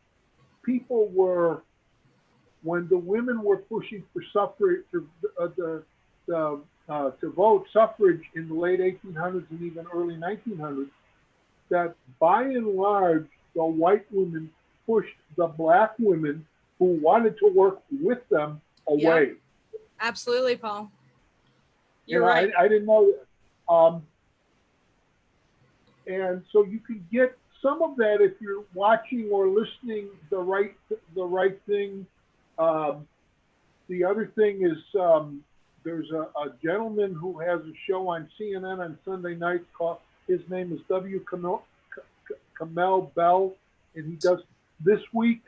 women were pushing for suffrage, to vote suffrage in the late 1800s and even early 1900s, that by and large, the white women pushed the black women who wanted to work with them away. Yep. Absolutely, Paul. You're right. I didn't know that. And so you can get some of that if you're watching or listening the right thing. The other thing is there's a gentleman who has a show on CNN on Sunday nights called, his name is W. Kamel Bell, and he does, this week,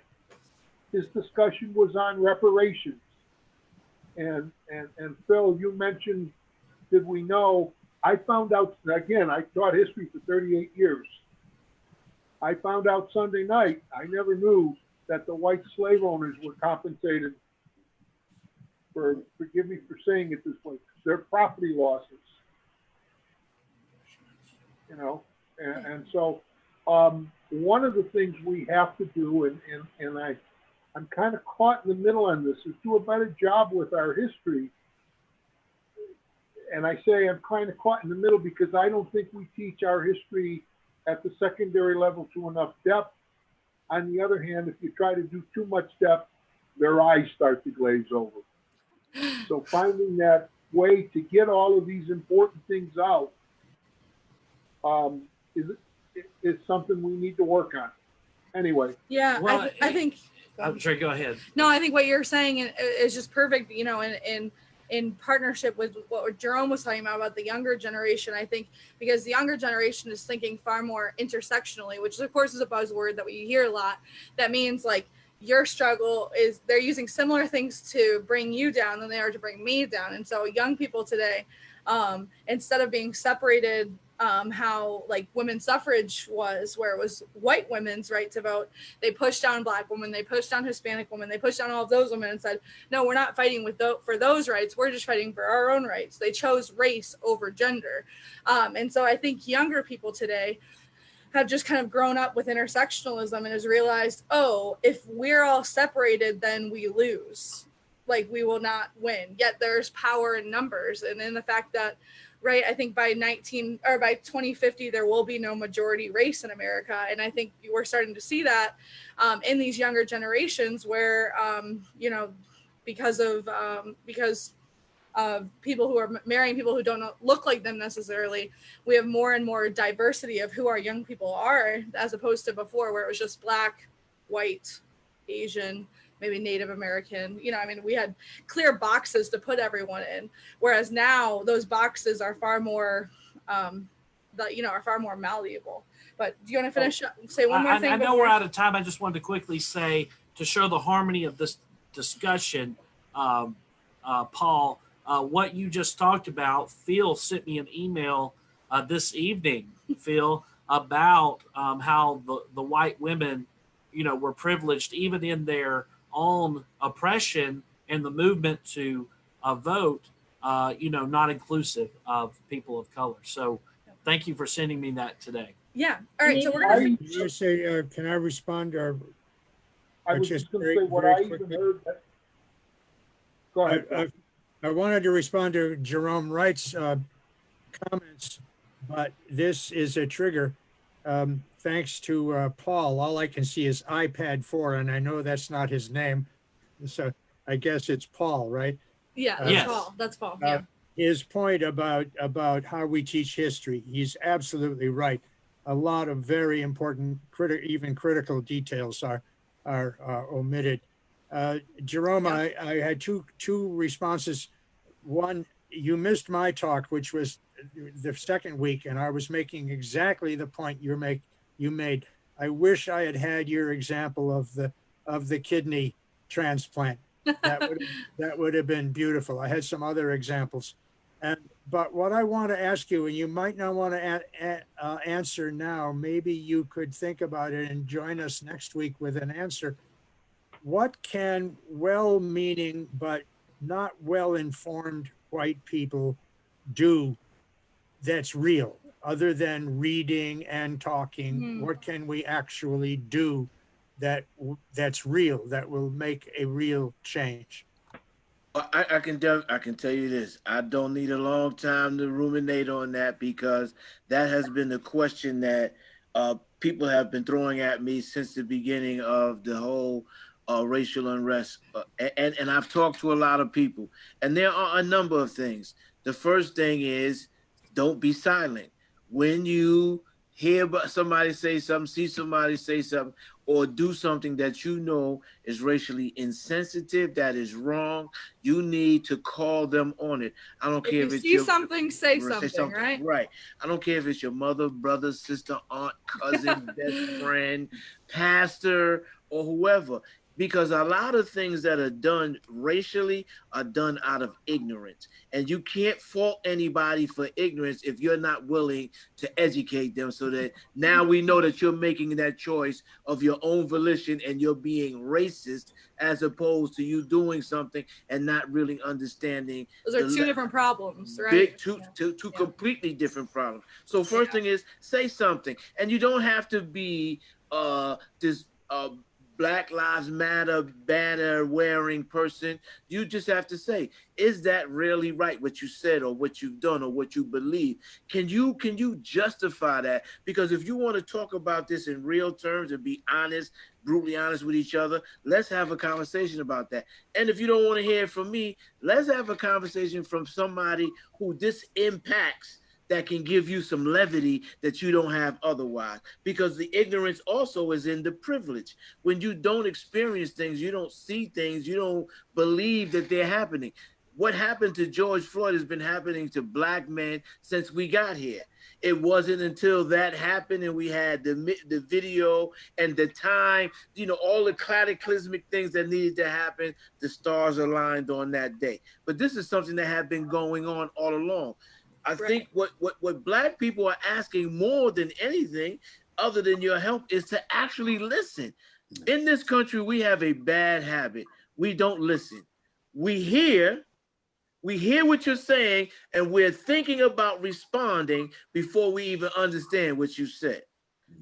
his discussion was on reparations. And Phil, you mentioned, did we know, I found out, again, I taught history for 38 years. I found out Sunday night, I never knew that the white slave owners were compensated for, forgive me for saying it this way, their property losses. You know, and so one of the things we have to do, and I'm kind of caught in the middle on this, is do a better job with our history. And I say I'm kind of caught in the middle because I don't think we teach our history at the secondary level to enough depth. On the other hand, if you try to do too much depth, their eyes start to glaze over. So finding that way to get all of these important things out is something we need to work on. Anyway. Yeah, Well, I think. I'm sorry, go ahead. No, I think what you're saying is just perfect, you know, in partnership with what Jerome was talking about the younger generation. I think because the younger generation is thinking far more intersectionally, which of course is a buzzword that we hear a lot. That means like your struggle is they're using similar things to bring you down than they are to bring me down. And so young people today, instead of being separated, how like women's suffrage was, where it was white women's right to vote, they pushed down black women, they pushed down Hispanic women, they pushed down all of those women and said, no, we're not fighting for those rights, we're just fighting for our own rights. They chose race over gender. And so I think younger people today have just kind of grown up with intersectionalism and has realized, oh, if we're all separated, then we lose. Like we will not win. Yet there's power in numbers, and in the fact that, right, I think by 2050 there will be no majority race in America, and I think we're starting to see that in these younger generations where you know, because of people who are marrying people who don't look like them necessarily, we have more and more diversity of who our young people are, as opposed to before where it was just black, white, Asian, maybe Native American. You know, I mean, we had clear boxes to put everyone in, whereas now those boxes are far more, are far more malleable. But do you want to finish up? Say one more thing? I know we're out of time. I just wanted to quickly say, to show the harmony of this discussion, Paul, what you just talked about, Phil sent me an email this evening, Phil, about how the white women, were privileged even in their own oppression and the movement to vote, not inclusive of people of color. So thank you for sending me that today. Yeah. All right. So we're going to. You say, can I respond? Or I was just going to say what I even heard. Go ahead. I wanted to respond to Jerome Wright's comments, but this is a trigger. Thanks to Paul, all I can see is iPad 4, and I know that's not his name. So I guess it's Paul, right? Yeah, that's yes. Paul. That's Paul. Yeah. His point about how we teach history, he's absolutely right. A lot of very important, even critical details are omitted. Jerome, I had two responses. One, you missed my talk, which was the second week, and I was making exactly the point you made. I wish I had had your example of the kidney transplant. That would have been beautiful. I had some other examples, but what I want to ask you, and you might not want to answer now, maybe you could think about it and join us next week with an answer. What can well-meaning but not well-informed white people do that's real, other than reading and talking? What can we actually do that's real, that will make a real change? I can tell you this. I don't need a long time to ruminate on that, because that has been the question that people have been throwing at me since the beginning of the whole racial unrest. And I've talked to a lot of people, and there are a number of things. The first thing is, don't be silent. When you hear somebody say something, see somebody say something, or do something that you know is racially insensitive, that is wrong, you need to call them on it. I don't care if it's see something, say something, right? Right. I don't care if it's your mother, brother, sister, aunt, cousin, best friend, pastor, or whoever. Because a lot of things that are done racially are done out of ignorance. And you can't fault anybody for ignorance if you're not willing to educate them, so that now we know that you're making that choice of your own volition and you're being racist, as opposed to you doing something and not really understanding. Those are two different problems, right? Two completely different problems. So first thing is, say something. And you don't have to be this Black Lives Matter banner wearing person. You just have to say, is that really right, what you said or what you've done or what you believe? Can you justify that? Because if you want to talk about this in real terms and be honest, brutally honest with each other, let's have a conversation about that. And if you don't want to hear it from me, let's have a conversation from somebody who this impacts, that can give you some levity that you don't have otherwise. Because the ignorance also is in the privilege. When you don't experience things, you don't see things, you don't believe that they're happening. What happened to George Floyd has been happening to Black men since we got here. It wasn't until that happened and we had the video and the time, all the cataclysmic things that needed to happen, the stars aligned on that day. But this is something that had been going on all along. I think what Black people are asking more than anything, other than your help, is to actually listen. In this country, we have a bad habit. We don't listen. We hear what you're saying, and we're thinking about responding before we even understand what you said.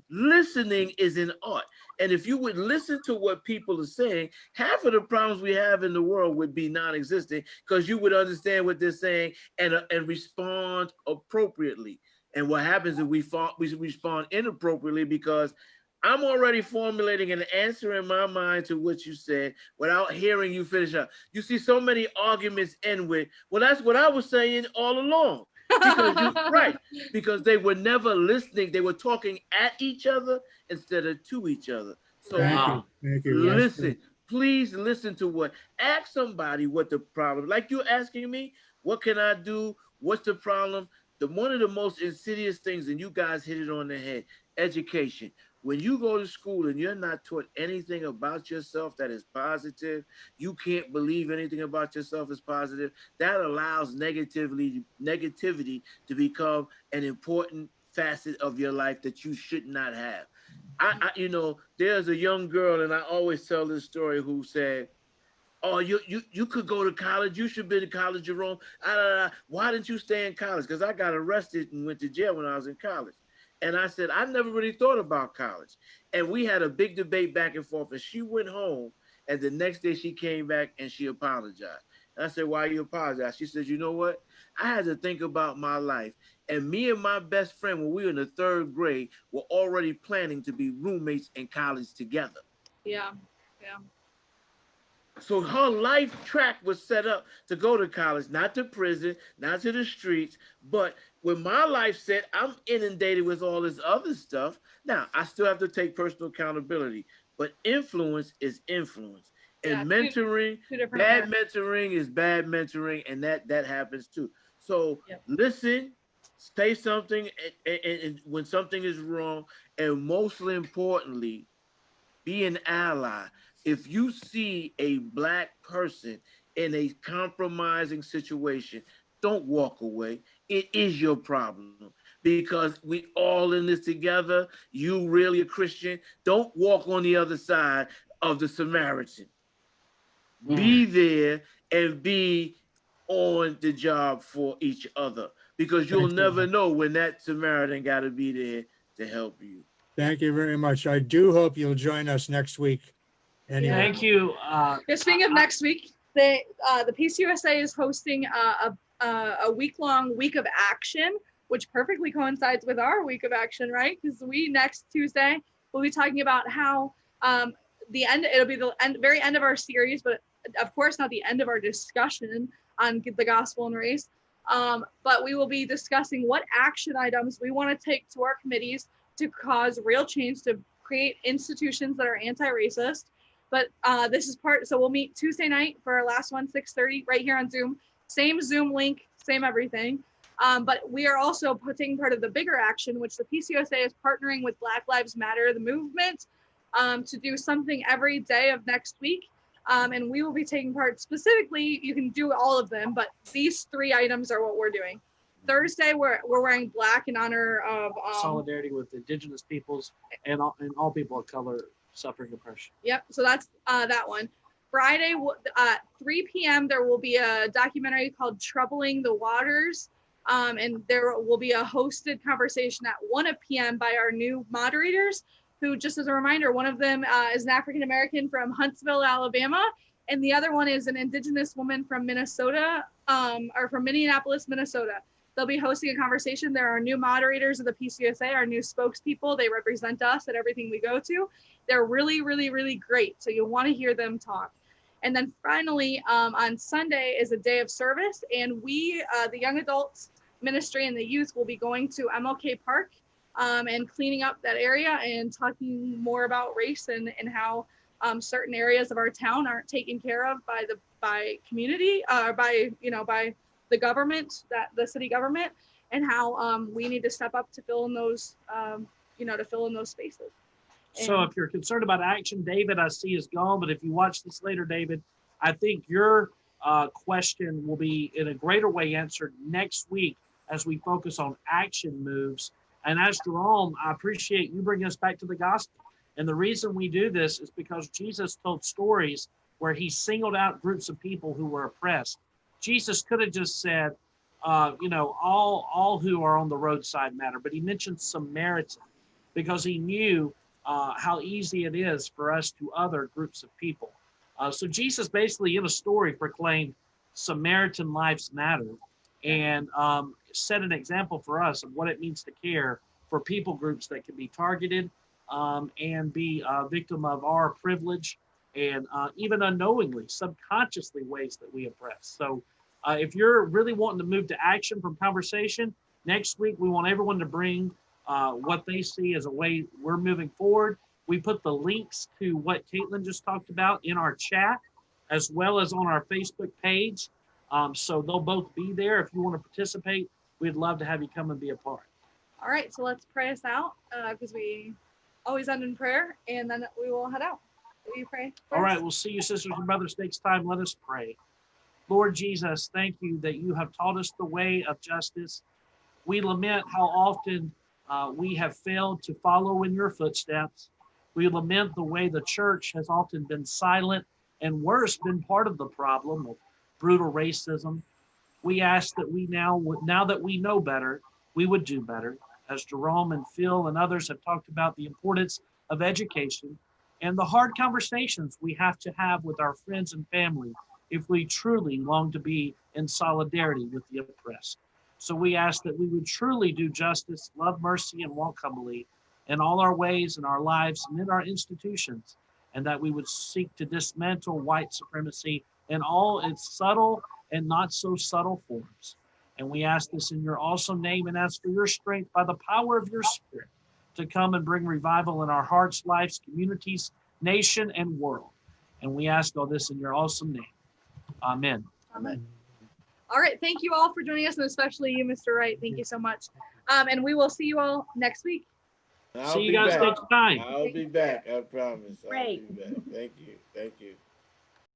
Listening is an art. And if you would listen to what people are saying, half of the problems we have in the world would be non-existent, because you would understand what they're saying and respond appropriately. And what happens is we respond inappropriately, because I'm already formulating an answer in my mind to what you said without hearing you finish up. You see so many arguments end with, well, that's what I was saying all along. Because they were never listening. They were talking at each other instead of to each other. So Thank you. listen, Please listen to ask somebody what the problem, like you're asking me, what can I do? What's the problem? One of the most insidious things, and you guys hit it on the head, education. When you go to school and you're not taught anything about yourself that is positive, you can't believe anything about yourself is positive. That allows negativity to become an important facet of your life that you should not have. There's a young girl, and I always tell this story, who said, "Oh, you could go to college. You should be in college, Jerome. Why didn't you stay in college?" Because I got arrested and went to jail when I was in college. And I said, I never really thought about college. And we had a big debate back and forth. And she went home, and the next day she came back and she apologized. And I said, "Why you apologize?" She said, "You know what? I had to think about my life. And me and my best friend, when we were in the 3rd grade, were already planning to be roommates in college together." Yeah. Yeah. So her life track was set up to go to college, not to prison, not to the streets. But when my life set, I'm inundated with all this other stuff. Now, I still have to take personal accountability, but influence is influence. And Yeah, mentoring, two different bad Americans. mentoring is bad mentoring, and that happens too. So Yep. listen, say something and when something is wrong, and mostly importantly, be an ally. If you see a Black person in a compromising situation, don't walk away. It is your problem, because we all in this together. You really a Christian. Don't walk on the other side of the Samaritan. Be there and be on the job for each other, because you'll never know when that Samaritan got to be there to help you. Thank you very much. I do hope you'll join us next week. Anyway. Thank you. Speaking of next week, the PCUSA is hosting a week-long week of action, which perfectly coincides with our week of action, right? Because we next Tuesday will be talking about how it'll be the very end of our series, but of course not the end of our discussion on the gospel and race. But we will be discussing what action items we want to take to our committees to cause real change, to create institutions that are anti-racist. But this is so we'll meet Tuesday night for our last one, 6:30, right here on Zoom. Same Zoom link, same everything. But we are also taking part of the bigger action, which the PCUSA is partnering with Black Lives Matter, the movement, to do something every day of next week. And we will be taking part specifically. You can do all of them, but these 3 items are what we're doing. Thursday, we're wearing black in honor of solidarity with indigenous peoples and all people of color suffering oppression. Yep. So that's that one. Friday, 3 p.m. there will be a documentary called "Troubling the Waters," and there will be a hosted conversation at 1 p.m. by our new moderators, who, just as a reminder, one of them is an African American from Huntsville, Alabama, and the other one is an indigenous woman from Minnesota, or from Minneapolis, Minnesota. They'll be hosting a conversation. There are new moderators of the PCUSA, our new spokespeople. They represent us at everything we go to. They're really, really, really great. So you'll want to hear them talk. And then finally, on Sunday is a day of service. And we, the young adults ministry and the youth, will be going to MLK Park and cleaning up that area and talking more about race and how certain areas of our town aren't taken care of by community, by the government, the city government, and how we need to step up to fill in those, to fill in those spaces. So if you're concerned about action, David, I see is gone, but if you watch this later, David, I think your question will be in a greater way answered next week as we focus on action moves. And as Jerome, I appreciate you bringing us back to the gospel. And the reason we do this is because Jesus told stories where he singled out groups of people who were oppressed. Jesus could have just said, all who are on the roadside matter, but he mentioned Samaritan because he knew how easy it is for us to other groups of people. So Jesus basically in a story proclaimed Samaritan lives matter and set an example for us of what it means to care for people groups that can be targeted and be a victim of our privilege and even unknowingly, subconsciously ways that we oppress. So if you're really wanting to move to action from conversation, next week we want everyone to bring what they see as a way we're moving forward. We put the links to what Caitlin just talked about in our chat, as well as on our Facebook page. So they'll both be there. If you want to participate, we'd love to have you come and be a part. All right, so let's pray us out because we always end in prayer, and then we will head out. Will you pray first? All right, we'll see you, sisters and brothers, next time. Let us pray. Lord Jesus, thank you that you have taught us the way of justice. We lament how often we have failed to follow in your footsteps. We lament the way the church has often been silent and worse, been part of the problem of brutal racism. We ask that we now that we know better, we would do better. As Jerome and Phil and others have talked about the importance of education and the hard conversations we have to have with our friends and family if we truly long to be in solidarity with the oppressed. So we ask that we would truly do justice, love mercy, and walk humbly in all our ways, in our lives, and in our institutions, and that we would seek to dismantle white supremacy in all its subtle and not so subtle forms. And we ask this in your awesome name and ask for your strength by the power of your Spirit to come and bring revival in our hearts, lives, communities, nation, and world. And we ask all this in your awesome name. Amen. Amen. All right, thank you all for joining us, and especially you, Mr. Wright. Thank you so much. And we will see you all next week. See you guys next time. I'll be back. I promise. I'll Great. be back. Thank you. Thank you.